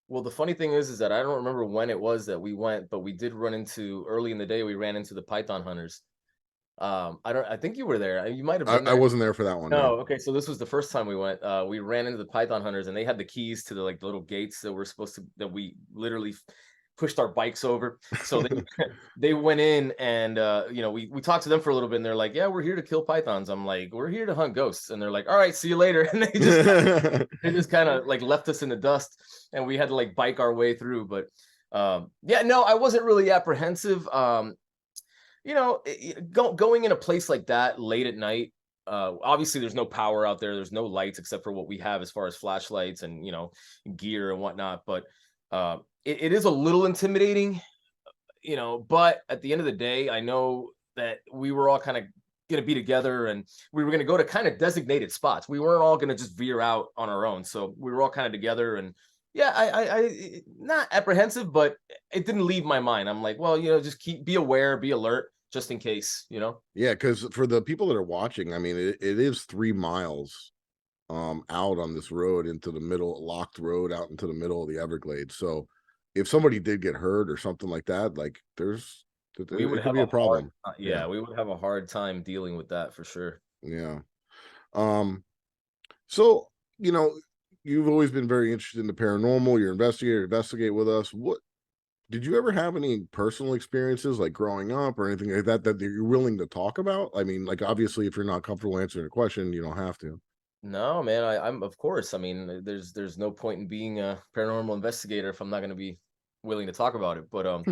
Well, the funny thing is that I don't remember when it was that we went, but we did run into early in the day. We ran into the python hunters. I think you were there. You might have been there. I wasn't there for that one. No, okay. So this was the first time we went. We ran into the python hunters, and they had the keys to the little gates that we literally pushed our bikes over. So they went in, and we talked to them for a little bit, and they're like, "Yeah, we're here to kill pythons." I'm like, "We're here to hunt ghosts," and they're like, "All right, see you later." And they just kind of like left us in the dust, and we had to like bike our way through. But yeah, no, I wasn't really apprehensive. Going in a place like that late at night, obviously there's no power out there. There's no lights except for what we have as far as flashlights and, gear and whatnot. But it is a little intimidating, but at the end of the day, I know that we were all kind of going to be together, and we were going to go to kind of designated spots. We weren't all going to just veer out on our own. So we were all kind of together, and yeah, I not apprehensive, but it didn't leave my mind. I'm like, well, just be aware, be alert, just in case, Yeah, because for the people that are watching, I mean, it is 3 miles out on this road into the middle, locked road out into the middle of the Everglades. So if somebody did get hurt or something like that, like we would it could have be a a problem. yeah, we would have a hard time dealing with that for sure. Yeah. Um, so you've always been very interested in the paranormal. You're investigate with us. What did you ever have any personal experiences like growing up or anything like that that you're willing to talk about? I mean, like obviously if you're not comfortable answering a question, you don't have to. No, man, I'm of course. I mean, there's no point in being a paranormal investigator if I'm not going to be willing to talk about it. But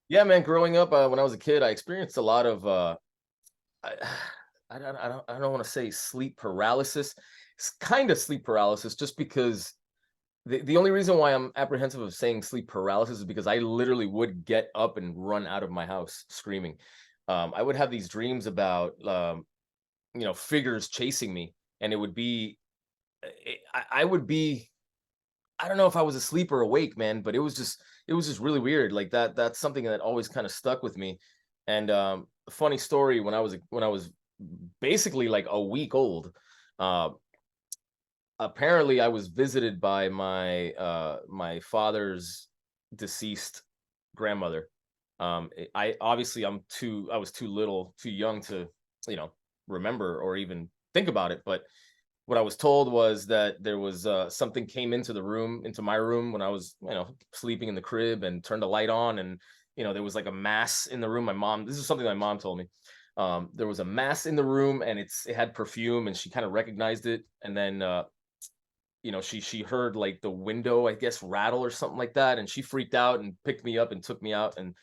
yeah, man, growing up when I was a kid, I experienced a lot of I, I don't want to say sleep paralysis. It's kind of sleep paralysis, just because the only reason why I'm apprehensive of saying sleep paralysis is because I literally would get up and run out of my house screaming. I would have these dreams about figures chasing me, and it would be I would be, I don't know if I was asleep or awake, man, but it was just really weird. Like that's something that always kind of stuck with me. And a funny story, when I was basically like a week old, uh apparently I was visited by my father's deceased grandmother. I obviously I was too little, too young to, remember or even think about it, but what I was told was that there was something came into my room when I was, sleeping in the crib, and turned the light on, and there was like a mass in the room. This is something my mom told me. There was a mass in the room, and it had perfume, and she kind of recognized it, and then she heard like the window, I guess, rattle or something like that, and she freaked out and picked me up and took me out, and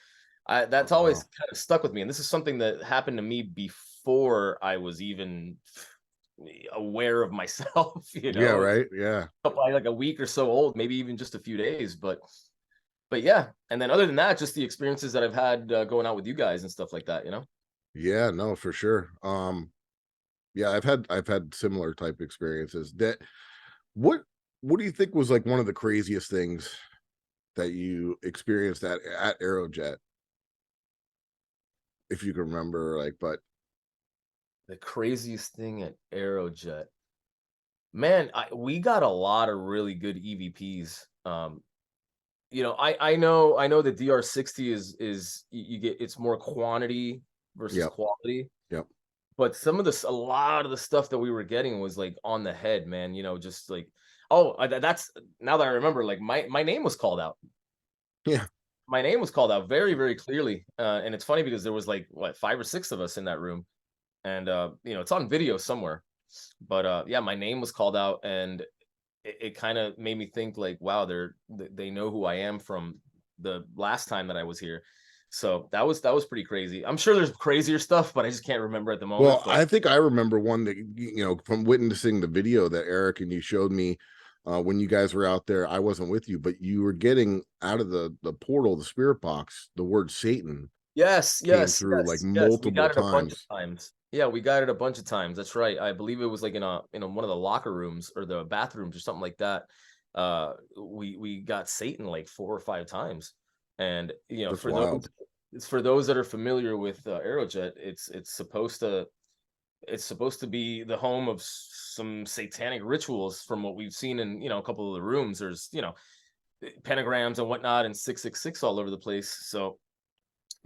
Oh, that's always wow. kind of stuck with me. And this is something that happened to me before I was even aware of myself, Yeah, right. Yeah. probably like a week or so old, maybe even just a few days. But yeah, and then other than that, just the experiences that I've had going out with you guys and stuff like that. Yeah, no, for sure. Yeah, I've had similar type experiences. What what do you think was like one of the craziest things that you experienced at Aerojet, if you can remember, like, but The craziest thing at Aerojet, man, we got a lot of really good EVPs. I know the DR60 is you get, it's more quantity versus yep, quality. yep. But a lot of the stuff that we were getting was like on the head, man. Just like, oh, that's, now that I remember, like my name was called out. Yeah. My name was called out very, very clearly. And it's funny because there was like what, 5 or 6 of us in that room, and it's on video somewhere. But yeah, my name was called out, and it kind of made me think like, wow, they know who I am from the last time that I was here. So that was pretty crazy. I'm sure there's crazier stuff, but I just can't remember at the moment. Well, But I think I remember one that from witnessing the video that Eric and you showed me when you guys were out there. I wasn't with you, but you were getting out of the portal, the spirit box. The word Satan yes, came yes, through like yes, yes. We multiple got it a bunch of times. times. Yeah, we got it a bunch of times. That's right. I believe it was like in one of the locker rooms or the bathrooms or something like that. We got Satan like 4 or 5 times. And That's wild. for those that are familiar with Aerojet, it's supposed to be the home of some satanic rituals from what we've seen in a couple of the rooms. There's pentagrams and whatnot, and 666 all over the place. So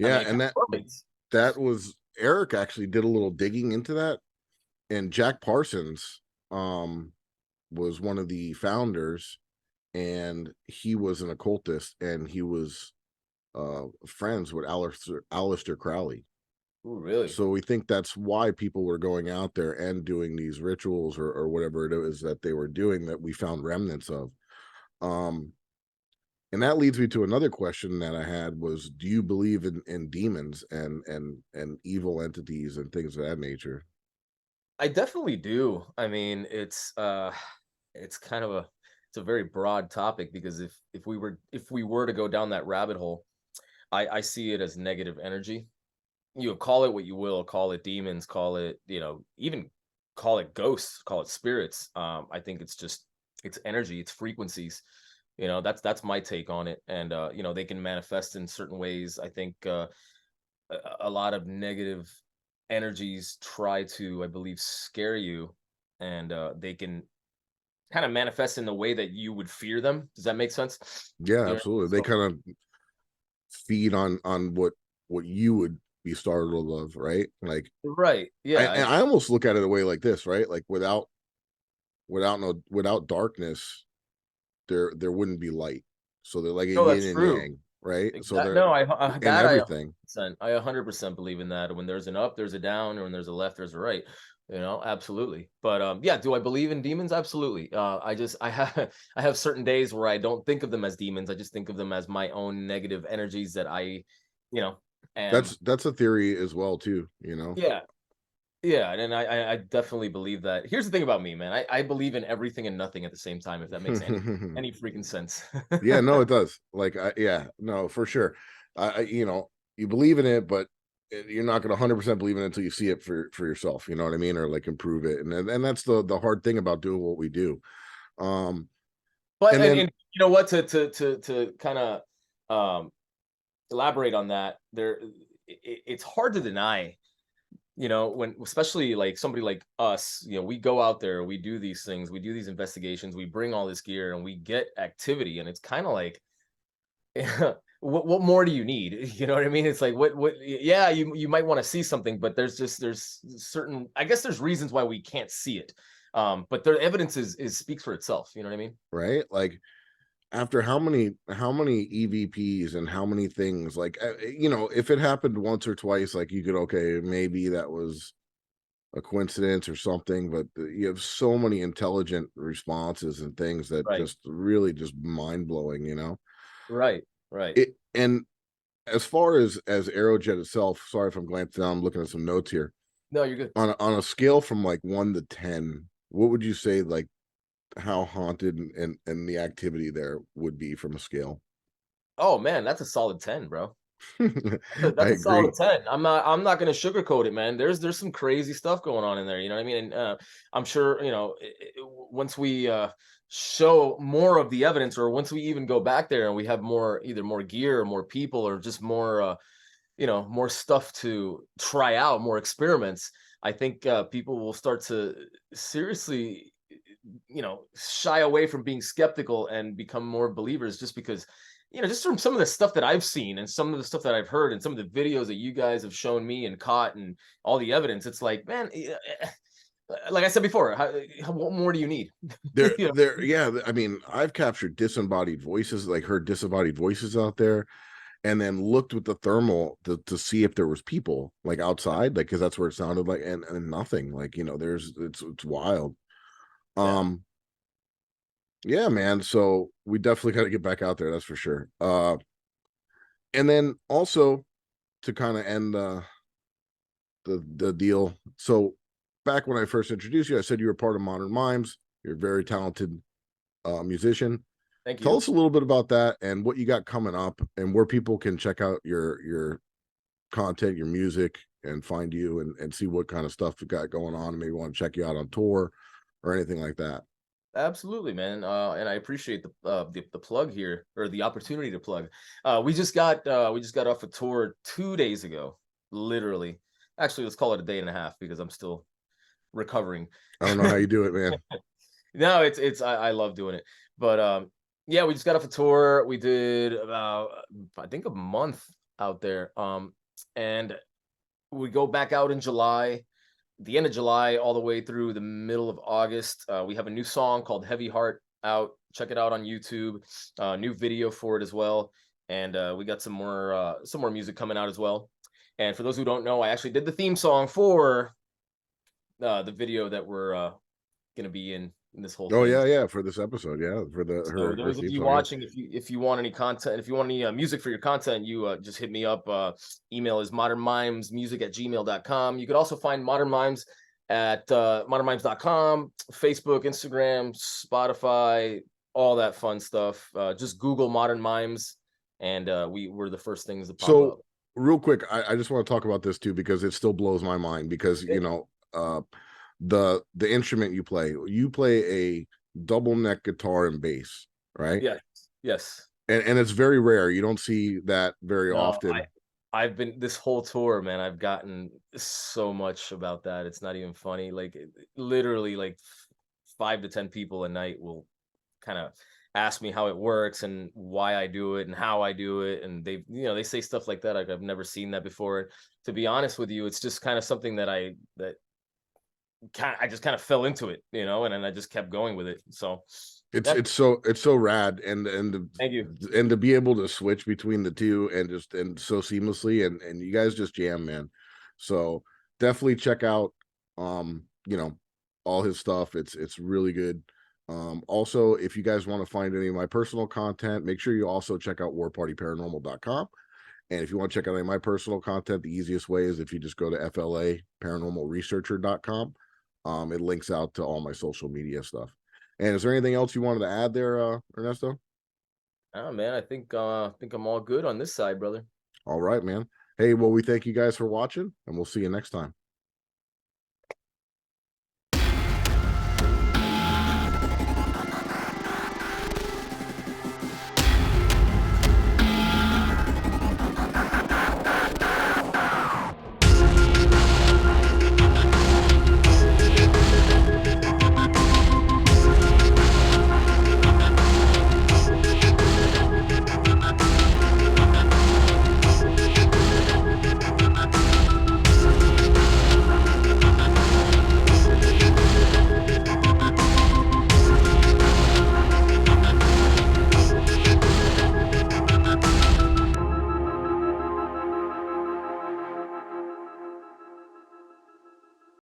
I Yeah, mean, it and kind of perfect. that was Eric actually did a little digging into that, and Jack Parsons was one of the founders, and he was an occultist, and he was friends with Aleister Crowley. Ooh, really? So we think that's why people were going out there and doing these rituals or whatever it is that they were doing that we found remnants of. Um, and that leads me to another question that I had was, do you believe in demons and evil entities and things of that nature? I definitely do. I mean, it's kind of it's a very broad topic, because if we were to go down that rabbit hole, I see it as negative energy. you call it what you will, call it demons, call it, even call it ghosts, call it spirits. I think it's energy, it's frequencies. That's my take on it. And they can manifest in certain ways. I think a lot of negative energies try to, I believe, scare you, and they can kind of manifest in the way that you would fear them. Does that make sense? Yeah, You know, absolutely. They so kind of feed on what you would be startled of, right? Like, right, yeah, and I almost look at it a way like this, right? Like without darkness, there wouldn't be light. So they're like a no, yin that's and true. yang, right? So Exactly. they're No, in I everything. 100%, I 100% believe in that. When there's an up, there's a down, or when there's a left, there's a right. Absolutely. But yeah, do I believe in demons? Absolutely. I have I have certain days where I don't think of them as demons. I just think of them as my own negative energies that I, you know, am. That's a theory as well too, you know. Yeah, yeah, and I definitely believe that. Here's the thing about me, man. I believe in everything and nothing at the same time. If that makes any freaking sense. Yeah, no, it does. Like, yeah, no, for sure. You believe in it, but you're not going to 100% believe in it until you see it for yourself. You know what I mean? Or like improve it, and that's the hard thing about doing what we do. Um, But and then and you know what? To kind of elaborate on that, it's hard to deny. When especially like somebody like us, we go out there, we do these things, we do these investigations, we bring all this gear, and we get activity, and it's kind of like, what more do you need? You know what I mean? It's like, yeah, you might want to see something, but there's certain, I guess there's reasons why we can't see it. But the evidence is speaks for itself. You know what I mean? right, like after how many EVPs and how many things, like if it happened once or twice, like you could, okay, maybe that was a coincidence or something, but you have so many intelligent responses and things that Right, just really just mind blowing, right, right. it. And as far as Aerojet itself, sorry if I'm glancing down, I'm looking at some notes here. No, you're good. On a scale from like 1 to 10, what would you say, like, how haunted and the activity there would be from a scale? Oh man, that's a solid 10, bro. I That's a agree. solid 10. I'm not gonna sugarcoat it, man. There's some crazy stuff going on in there. You know what I mean? And I'm sure, once we show more of the evidence, or once we even go back there and we have either more gear or more people, or just more more stuff to try out, more experiments, I think people will start to seriously, shy away from being skeptical and become more believers, just because, just from some of the stuff that I've seen and some of the stuff that I've heard and some of the videos that you guys have shown me and caught and all the evidence. It's like, man, like I said before, what more do you need? You know? Yeah, I mean, I've captured disembodied voices, like heard disembodied voices out there, and then looked with the thermal to see if there was people like outside, like, because that's where it sounded like, and nothing, like, it's wild. Yeah, um yeah, man, so we definitely got to get back out there, that's for sure. And then also, to kind of end the deal, so back when I first introduced you, I said you were part of Modern Mimes. You're a very talented musician. thank Tell you. us a little bit about that and what you got coming up, and where people can check out your content, your music, and find you, and see what kind of stuff you got going on, and maybe want to check you out on tour or anything like that. Absolutely, man. And I appreciate the plug here, or the opportunity to plug. We just got off a tour 2 days ago, literally. Actually, let's call it a day and a half because I'm still recovering. I don't know how you do it, man. No, I love doing it. But yeah, we just got off a tour. We did about, I think, a month out there. And we go back out in July, the end of July, all the way through the middle of August. We have a new song called Heavy Heart out. Check it out on YouTube. New video for it as well. And we got some more music coming out as well. And for those who don't know, I actually did the theme song for the video that we're gonna be in this whole Oh thing. yeah, for this episode, yeah, for So her those of theme you song, yeah. watching, if you want any content, if you want any music for your content, you just hit me up. Email is modernmimesmusic@gmail.com. You could also find Modern Mimes at modernmimes.com, Facebook, Instagram, Spotify, all that fun stuff. Just Google Modern Mimes, and we're the first things to pop So up. real quick, I just want to talk about this too because it still blows my mind because Yeah. the instrument you play a double neck guitar and bass, right? Yes, yes. And it's very rare. You don't see that very No, often. I've been this whole tour, man. I've gotten so much about that. It's not even funny. Like literally, like 5 to 10 people a night will kind of ask me how it works and why I do it and how I do it, and they say stuff like that. Like I've never seen that before. To be honest with you, it's just kind of something that I just kind of fell into it, and then I just kept going with it. So It's yeah, it's so rad thank you. and to be able to switch between the two and so seamlessly and you guys just jam, man. So definitely check out all his stuff. It's really good. Also, if you guys want to find any of my personal content, make sure you also check out warpartyparanormal.com. And if you want to check out any of my personal content, the easiest way is if you just go to flaparanormalresearcher.com. It links out to all my social media stuff. And is there anything else you wanted to add there, Ernesto? Oh man, I think I'm all good on this side, brother. All right, man. Hey, well, we thank you guys for watching, and we'll see you next time.